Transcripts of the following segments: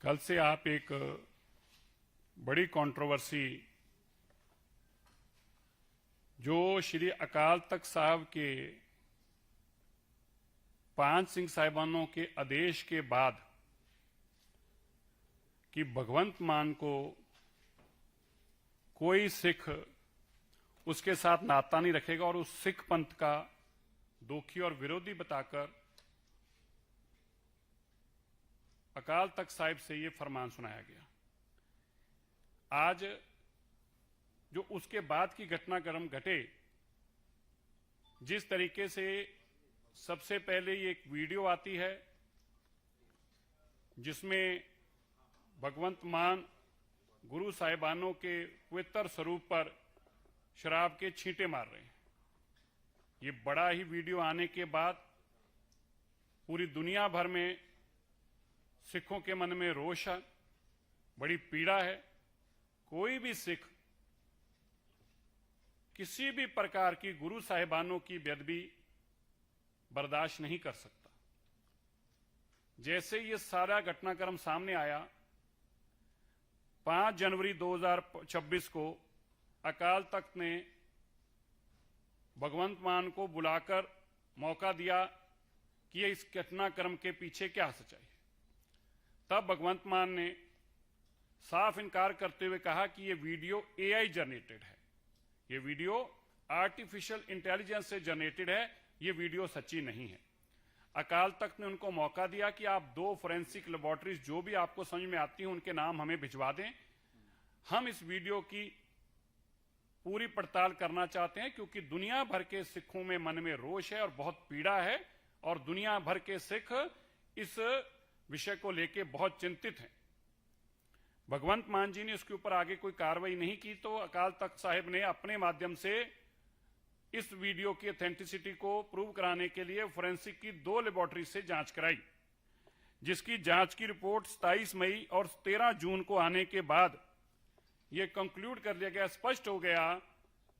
कल से आप एक बड़ी कंट्रोवर्सी जो श्री अकाल तख्त साहब के 5 सिंह साहिबानों के आदेश के बाद कि भगवंत मान को कोई सिख उसके साथ नाता नहीं रखेगा और उस सिख पंथ का दोखी और विरोधी बताकर अकाल तख्त साहिब से ये फरमान सुनाया गया। आज जो उसके बाद की घटनाक्रम घटे, जिस तरीके से सबसे पहले ये एक वीडियो आती है जिसमें भगवंत मान गुरु साहिबानों के पवित्र स्वरूप पर शराब के छींटे मार रहे हैं। ये बड़ा ही वीडियो आने के बाद पूरी दुनिया भर में सिखों के मन में रोष है, बड़ी पीड़ा है। कोई भी सिख किसी भी प्रकार की गुरु साहिबानों की बेअदबी बर्दाश्त नहीं कर सकता। जैसे ये सारा घटनाक्रम सामने आया, 5 जनवरी 2026 को अकाल तख्त ने भगवंत मान को बुलाकर मौका दिया कि ये इस घटनाक्रम के पीछे क्या सच्चाई है। तब भगवंत मान ने साफ इनकार करते हुए कहा कि ये वीडियो एआई जनरेटेड है, ये वीडियो आर्टिफिशियल इंटेलिजेंस से जनरेटेड है, ये वीडियो सच्ची नहीं है। अकाल तख्त ने उनको मौका दिया कि आप 2 फोरेंसिक लेबोरेटरीज जो भी आपको समझ में आती हैं उनके नाम हमें भिजवा दें, हम इस वीडियो की पूरी पड़ताल करना चाहते हैं, क्योंकि दुनिया भर के सिखों में मन में रोष है और बहुत पीड़ा है और दुनिया भर के सिख इस विषय को लेकर बहुत चिंतित हैं। भगवंत मान जी ने इसके ऊपर आगे कोई कार्रवाई नहीं की, तो अकाल तख्त साहिब ने अपने माध्यम से इस वीडियो की ऑथेंटिसिटी को प्रूव कराने के लिए फोरेंसिक की 2 लेबोरेटरी से जांच कराई, जिसकी जांच की रिपोर्ट 27 मई और 13 जून को आने के बाद यह कंक्लूड कर लिया गया, स्पष्ट हो गया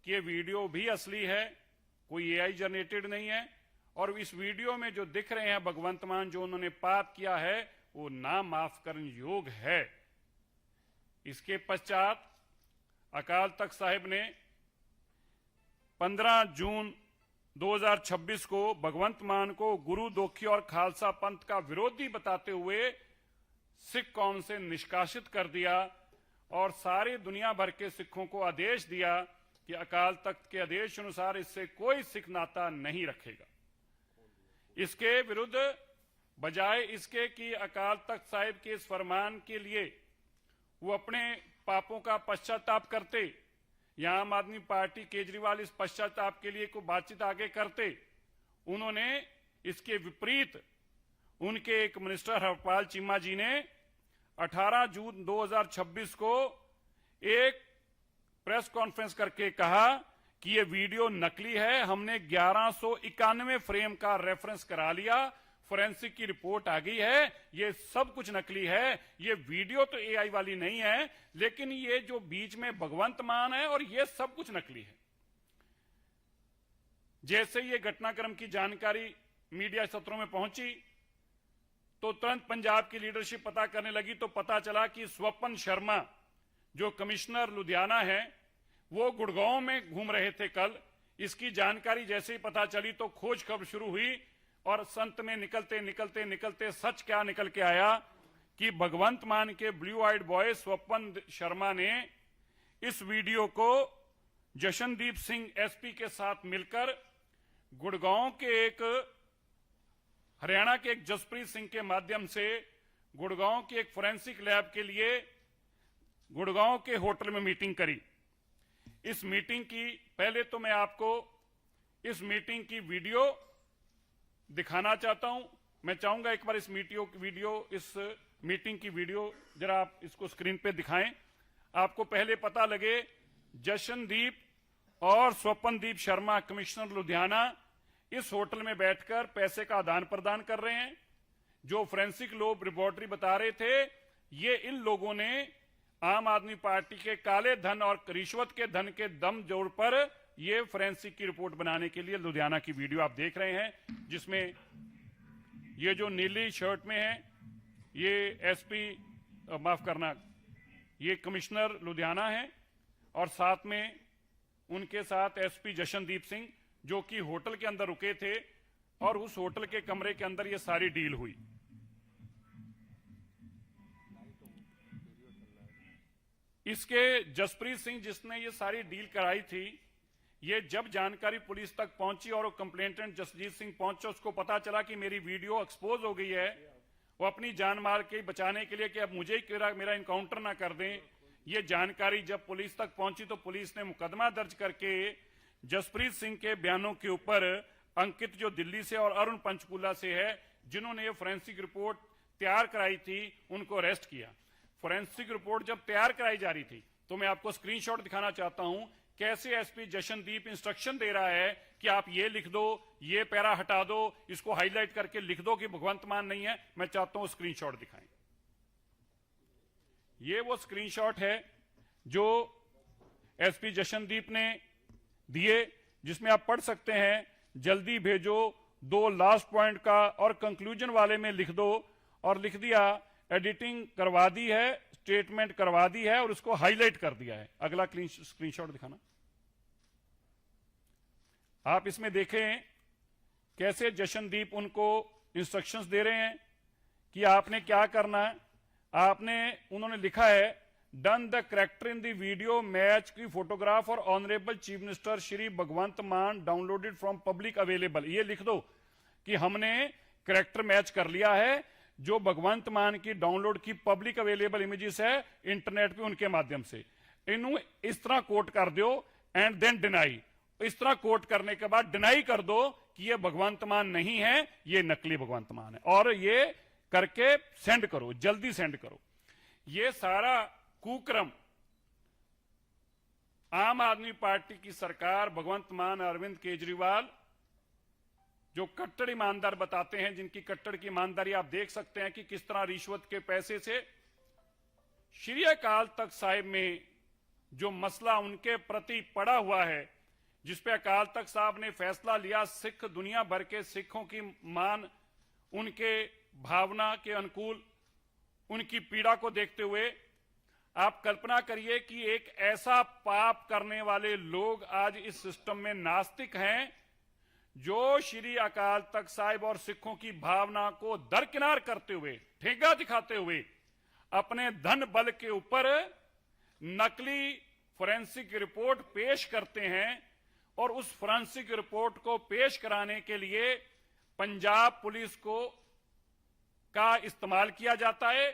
कि यह वीडियो भी असली है, कोई एआई जनरेटेड नहीं है। और इस वीडियो में जो दिख रहे हैं भगवंत मान, जो उन्होंने पाप किया है वो ना माफ करने योग्य है। इसके पश्चात अकाल तख्त साहिब ने 15 जून 2026 को भगवंत मान को गुरु दोखी और खालसा पंथ का विरोधी बताते हुए सिख कौम से निष्कासित कर दिया और सारी दुनिया भर के सिखों को आदेश दिया कि अकाल तख्त के आदेश अनुसार इससे कोई सिख नाता नहीं रखेगा। इसके विरुद्ध बजाय इसके कि अकाल तख्त साहिब के इस फरमान के लिए वो अपने पापों का पश्चाताप करते, या आम आदमी पार्टी केजरीवाल इस पश्चाताप के लिए कोई बातचीत आगे करते, उन्होंने इसके विपरीत उनके एक मिनिस्टर हरपाल चीमा जी ने 18 जून 2026 को एक प्रेस कॉन्फ्रेंस करके कहा कि ये वीडियो नकली है, हमने 1191 फ्रेम का रेफरेंस करा लिया, फोरेंसिक की रिपोर्ट आ गई है, ये सब कुछ नकली है, ये वीडियो तो एआई वाली नहीं है, लेकिन ये जो बीच में भगवंत मान है और ये सब कुछ नकली है। जैसे ये घटनाक्रम की जानकारी मीडिया सत्रों में पहुंची तो तुरंत पंजाब की लीडरशिप पता करने लगी, तो पता चला कि स्वपन शर्मा जो कमिश्नर लुधियाना है वो गुड़गांव में घूम रहे थे कल। इसकी जानकारी जैसे ही पता चली तो खोज खबर शुरू हुई और संत में निकलते निकलते निकलते सच क्या निकल के आया कि भगवंत मान के ब्लू आइड बॉय स्वपन शर्मा ने इस वीडियो को जशनदीप सिंह एसपी के साथ मिलकर गुड़गांव के एक हरियाणा के एक जसप्रीत सिंह के माध्यम से गुड़गांव के एक फोरेंसिक लैब के लिए गुड़गांव के होटल में मीटिंग करी। इस मीटिंग की पहले तो मैं आपको इस मीटिंग की वीडियो दिखाना चाहता हूं। मैं चाहूंगा एक बार इस मीटिंग की वीडियो जरा आप इसको स्क्रीन पे दिखाएं। आपको पहले पता लगे जशनदीप और स्वपनदीप शर्मा कमिश्नर लुधियाना इस होटल में बैठकर पैसे का आदान प्रदान कर रहे हैं। जो फोरेंसिक लोग रिपोर्टरी बता रहे थे, ये इन लोगों ने आम आदमी पार्टी के काले धन और रिश्वत के धन के दम जोड़ पर ये फोरेंसिक की रिपोर्ट बनाने के लिए लुधियाना की वीडियो आप देख रहे हैं, जिसमें ये जो नीली शर्ट में है ये एसपी माफ करना, ये कमिश्नर लुधियाना है और साथ में उनके साथ एसपी जशनदीप सिंह, जो कि होटल के अंदर रुके थे और उस होटल के कमरे के अंदर ये सारी डील हुई। इसके जसप्रीत सिंह, जिसने ये सारी डील कराई थी, ये जब जानकारी पुलिस तक पहुंची और वो कंप्लेंटेंट जसजीत सिंह पहुंचे, उसको पता चला कि मेरी वीडियो एक्सपोज हो गई है, वो अपनी जान माल के बचाने के लिए कि अब मुझे ही मेरा इनकाउंटर ना कर दें, ये जानकारी जब पुलिस तक पहुंची तो पुलिस ने मुकदमा दर्ज करके जसप्रीत सिंह के बयानों के ऊपर अंकित, जो दिल्ली से, और अरुण पंचकूला से है, जिन्होंने ये फोरेंसिक रिपोर्ट तैयार कराई थी, उनको अरेस्ट किया। फोरेंसिक रिपोर्ट जब तैयार कराई जा रही थी तो मैं आपको स्क्रीनशॉट दिखाना चाहता हूं, कैसे एसपी जशनदीप इंस्ट्रक्शन दे रहा है कि आप ये लिख दो, ये पैरा हटा दो, इसको हाईलाइट करके लिख दो कि भगवंत मान नहीं है। मैं चाहता हूं स्क्रीनशॉट दिखाएं। ये वो स्क्रीनशॉट है जो एसपी जशनदीप ने दिए, जिसमें आप पढ़ सकते हैं, जल्दी भेजो, 2 लास्ट पॉइंट का और कंक्लूजन वाले में लिख दो, और लिख दिया एडिटिंग करवा दी है, स्टेटमेंट करवा दी है और उसको हाईलाइट कर दिया है। अगला स्क्रीनशॉट दिखाना। आप इसमें देखें कैसे जशनदीप उनको इंस्ट्रक्शंस दे रहे हैं कि आपने क्या करना है। उन्होंने लिखा है, done the character in the video match की फोटोग्राफ और ऑनरेबल चीफ मिनिस्टर श्री भगवंत मान डाउनलोडेड फ्रॉम पब्लिक अवेलेबल। ये लिख दो कि हमने करेक्टर मैच कर लिया है, जो भगवंत मान की डाउनलोड की पब्लिक अवेलेबल इमेजेस है इंटरनेट पे, उनके माध्यम से। इन्हों इस तरह कोट कर दो एंड देन डिनाई। इस तरह कोट करने के बाद डिनाई कर दो कि ये भगवंत मान नहीं है, ये नकली भगवंत मान है, और ये करके सेंड करो, जल्दी सेंड करो। ये सारा कुक्रम आम आदमी पार्टी की सरकार, भगवंत मान, अरविंद केजरीवाल, जो कट्टर ईमानदार बताते हैं, जिनकी कट्टर की ईमानदारी आप देख सकते हैं कि किस तरह रिश्वत के पैसे से श्री अकाल तख्त साहिब में जो मसला उनके प्रति पड़ा हुआ है, जिस पे अकाल तख्त साहब ने फैसला लिया, सिख दुनिया भर के सिखों की मान, उनके भावना के अनुकूल, उनकी पीड़ा को देखते हुए आप कल्पना करिए कि एक ऐसा पाप करने वाले लोग आज इस सिस्टम में नास्तिक हैं, जो श्री अकाल तख्त साहिब और सिखों की भावना को दरकिनार करते हुए, ठेंगा दिखाते हुए, अपने धन बल के ऊपर नकली फोरेंसिक रिपोर्ट पेश करते हैं, और उस फोरेंसिक रिपोर्ट को पेश कराने के लिए पंजाब पुलिस का इस्तेमाल किया जाता है।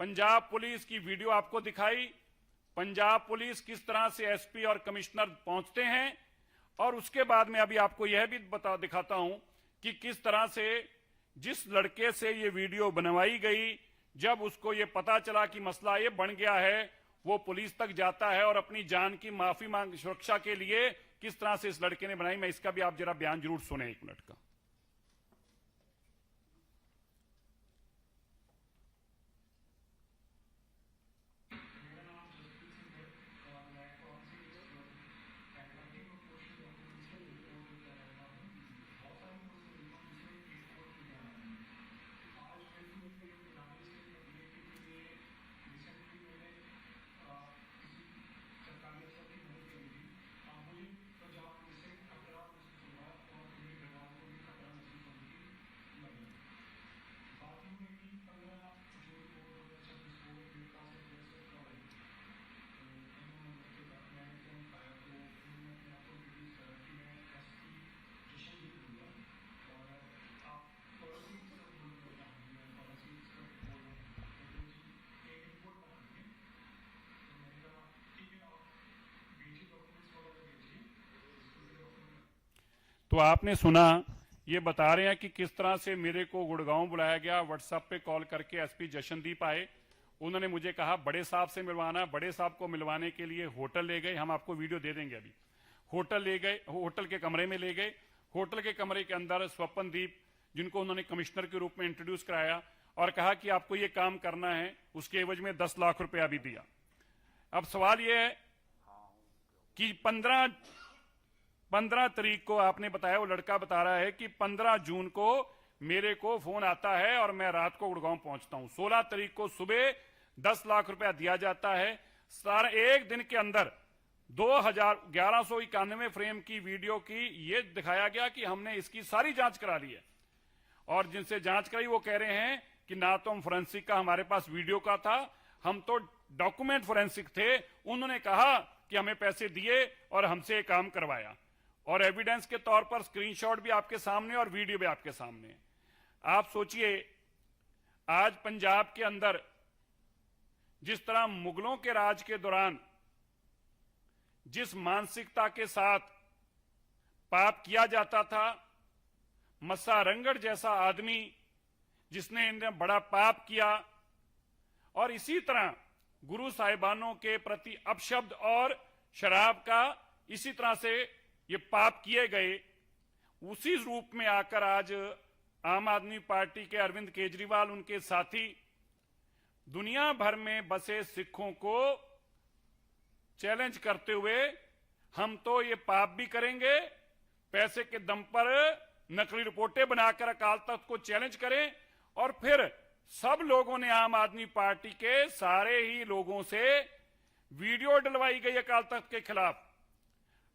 पंजाब पुलिस की वीडियो आपको दिखाई, पंजाब पुलिस किस तरह से एसपी और कमिश्नर पहुंचते हैं, और उसके बाद में अभी आपको यह भी दिखाता हूं कि किस तरह से जिस लड़के से ये वीडियो बनवाई गई, जब उसको ये पता चला कि मसला ये बन गया है, वो पुलिस तक जाता है और अपनी जान की माफी मांग, सुरक्षा के लिए किस तरह से इस लड़के ने बनाई। मैं इसका भी आप जरा बयान जरूर सुने, 1 मिनट का। तो आपने सुना, ये बता रहे हैं कि किस तरह से मेरे को गुड़गांव बुलाया गया, व्हाट्सएप पे कॉल करके एसपी जशनदीप आए, उन्होंने मुझे कहा बड़े साहब से मिलवाना। बड़े साहब को मिलवाने के लिए होटल ले गए, हम आपको वीडियो दे देंगे अभी। होटल ले गए, होटल के कमरे में ले गए। होटल के कमरे के अंदर स्वपनदीप, जिनको उन्होंने कमिश्नर के रूप में इंट्रोड्यूस कराया, और कहा कि आपको ये काम करना है, उसके एवज में 10 लाख रुपया भी दिया। अब सवाल यह है कि 15 तारीख को आपने बताया, वो लड़का बता रहा है कि 15 जून को मेरे को फोन आता है और मैं रात को गुड़गांव पहुंचता हूं। 16 तारीख को सुबह 10 लाख रुपया दिया जाता है। सारा एक दिन के अंदर 1191 फ्रेम की वीडियो की ये दिखाया गया कि हमने इसकी सारी जांच करा ली है, और जिनसे जांच कराई वो कह रहे हैं कि ना तो हम फोरेंसिक का हमारे पास वीडियो का था, हम तो डॉक्यूमेंट फोरेंसिक थे। उन्होंने कहा कि हमें पैसे दिए और हमसे ये काम करवाया, और एविडेंस के तौर पर स्क्रीनशॉट भी आपके सामने और वीडियो भी आपके सामने। आप सोचिए, आज पंजाब के अंदर जिस तरह मुगलों के राज के दौरान जिस मानसिकता के साथ पाप किया जाता था, मस्सा रंगड़ जैसा आदमी जिसने इन्हें बड़ा पाप किया, और इसी तरह गुरु साहिबानों के प्रति अपशब्द और शराब का इसी तरह से ये पाप किए गए, उसी रूप में आकर आज आम आदमी पार्टी के अरविंद केजरीवाल, उनके साथी दुनिया भर में बसे सिखों को चैलेंज करते हुए हम तो ये पाप भी करेंगे, पैसे के दम पर नकली रिपोर्टें बनाकर अकाल तख्त को चैलेंज करें, और फिर सब लोगों ने आम आदमी पार्टी के सारे ही लोगों से वीडियो डलवाई गई अकाल तख्त के खिलाफ।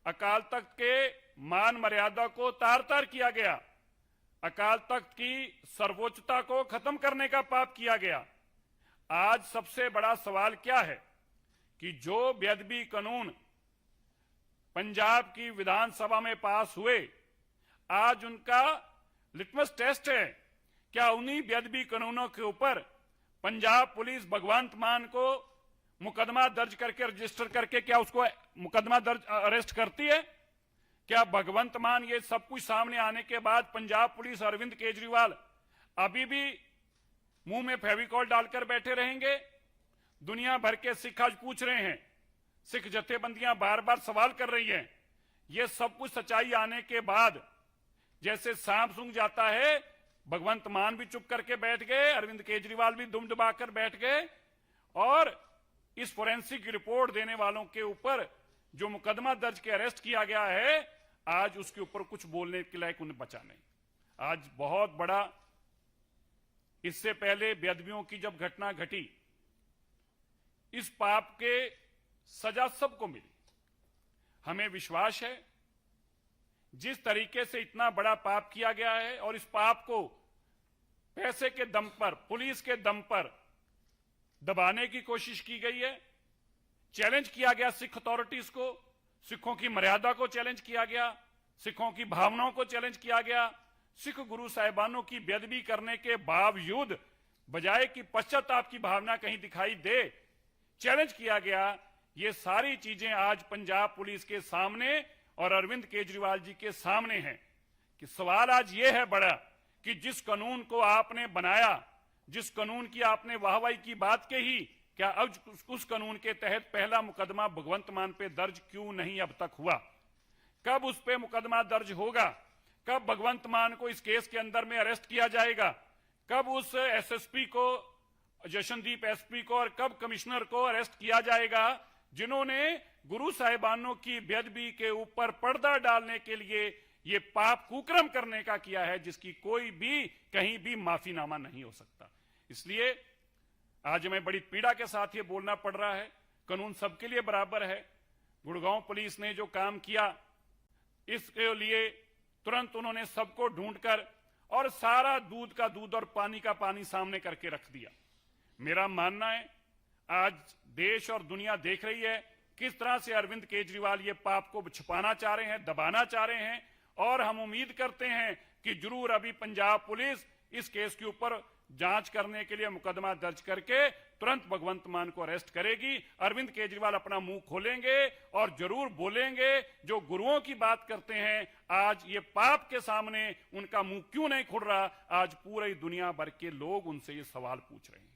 अकाल तख्त के मान मर्यादा को तार तार किया गया, अकाल तख्त की सर्वोच्चता को खत्म करने का पाप किया गया। आज सबसे बड़ा सवाल क्या है कि जो बेअदबी कानून पंजाब की विधानसभा में पास हुए, आज उनका लिटमस टेस्ट है। क्या उन्हीं बेअदबी कानूनों के ऊपर पंजाब पुलिस भगवंत मान को मुकदमा दर्ज करके, रजिस्टर करके, क्या उसको मुकदमा दर्ज अरेस्ट करती है? क्या भगवंत मान ये सब कुछ सामने आने के बाद पंजाब पुलिस अरविंद केजरीवाल अभी भी मुंह में फेविकॉल डालकर बैठे रहेंगे? दुनिया भर के सिख आज पूछ रहे हैं, सिख जथेबंदियां बार बार सवाल कर रही हैं। ये सब कुछ सच्चाई आने के बाद जैसे सांप सूंघ जाता है, भगवंत मान भी चुप करके बैठ गए, अरविंद केजरीवाल भी दुम दबाकर बैठ गए, और इस फोरेंसिक रिपोर्ट देने वालों के ऊपर जो मुकदमा दर्ज के अरेस्ट किया गया है, आज उसके ऊपर कुछ बोलने के लायक उन्हें बचा नहीं। आज बहुत बड़ा, इससे पहले बेअदबियों की जब घटना घटी, इस पाप के सजा सबको मिली। हमें विश्वास है जिस तरीके से इतना बड़ा पाप किया गया है, और इस पाप को पैसे के दम पर, पुलिस के दम पर दबाने की कोशिश की गई है, चैलेंज किया गया सिख अथॉरिटीज को, सिखों की मर्यादा को चैलेंज किया गया, सिखों की भावनाओं को चैलेंज किया गया। सिख गुरु साहिबानों की बेअदबी करने के बावजूद बजाय कि पश्चाताप की भावना कहीं दिखाई दे, चैलेंज किया गया। ये सारी चीजें आज पंजाब पुलिस के सामने और अरविंद केजरीवाल जी के सामने हैं कि सवाल आज ये है बड़ा कि जिस कानून को आपने बनाया, जिस कानून की आपने वाहवाही की बात कही, क्या अब उस कानून के तहत पहला मुकदमा भगवंत मान पे दर्ज क्यों नहीं अब तक हुआ? कब उस पे मुकदमा दर्ज होगा? कब भगवंत मान को इस केस के अंदर में अरेस्ट किया जाएगा? कब उस एसएसपी को, जशनदीप एसपी को, और कब कमिश्नर को अरेस्ट किया जाएगा जिन्होंने गुरु साहिबानों की बेअदबी के ऊपर पर्दा डालने के लिए ये पाप कुकर्म करने का किया है, जिसकी कोई भी कहीं भी माफीनामा नहीं हो सकता। इसलिए आज हमें बड़ी पीड़ा के साथ ये बोलना पड़ रहा है, कानून सबके लिए बराबर है। गुड़गांव पुलिस ने जो काम किया, इसके लिए तुरंत उन्होंने सबको ढूंढकर और सारा दूध का दूध और पानी का पानी सामने करके रख दिया। मेरा मानना है आज देश और दुनिया देख रही है किस तरह से अरविंद केजरीवाल ये पाप को छुपाना चाह रहे हैं, दबाना चाह रहे हैं, और हम उम्मीद करते हैं कि जरूर अभी पंजाब पुलिस इस केस के ऊपर जांच करने के लिए मुकदमा दर्ज करके तुरंत भगवंत मान को अरेस्ट करेगी। अरविंद केजरीवाल अपना मुंह खोलेंगे और जरूर बोलेंगे, जो गुरुओं की बात करते हैं, आज ये पाप के सामने उनका मुंह क्यों नहीं खुल रहा? आज पूरी दुनिया भर के लोग उनसे ये सवाल पूछ रहे हैं।